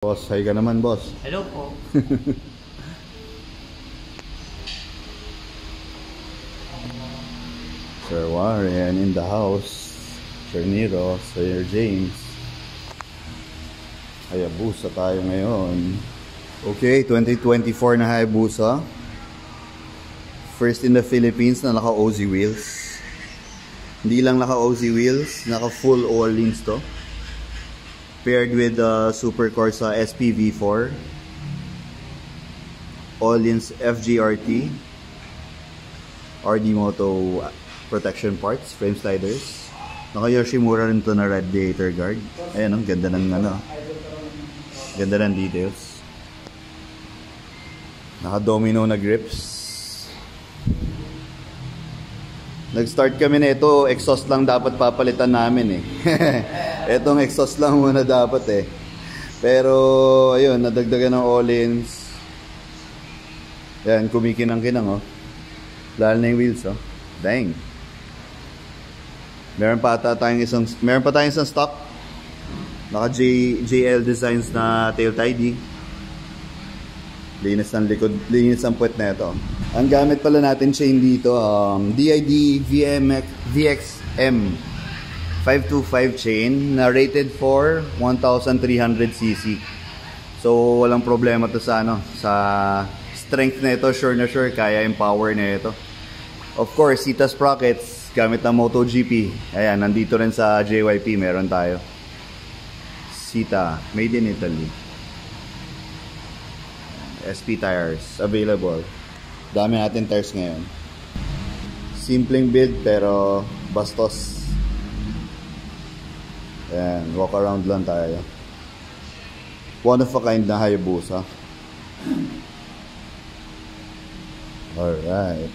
Boss, hi ka naman, boss. Hello po. Sir Warren in the house. Sir Nero, Sir James. Hayabusa tayo ngayon. Okay, 2024 na Hayabusa. First in the Philippines na naka-OZ wheels. Hindi lang naka-OZ wheels, naka-full all-ins to. Paired with the Super Corsa SPV4, all-ins FGRT, RD Moto protection parts, frame sliders. Naka Yoshimura rin to na radiator guard. Ayan, ang ganda ng ganda ng details. Naka domino na grips. Nag-start kami na ito, exhaust lang dapat papalitan namin eh. Etong exhaust lang muna dapat eh. Pero ayun, nadagdagan ng all-ins. Yan, kumikinang-kinang oh. Lalo na yung wheels oh. Dang. Meron pa tayong isang stock. Naka JL Designs na tail tidy. Linis ng likod, linis ang puwet na ito. Ang gamit pala natin chain dito, DID VXM 525 chain na rated for 1,300cc. So walang problema to sa sa strength na ito, sure na sure kaya yung power na ito. Of course, Sita sprockets gamit ng MotoGP. Ayan, nandito rin sa JYP meron tayo. Sita, made in Italy. SP tires available. Dami natin tires ngayon. Simpleng build pero bastos. Ayan, walk around lang tayo. One of a kind na Hayabusa. Alright.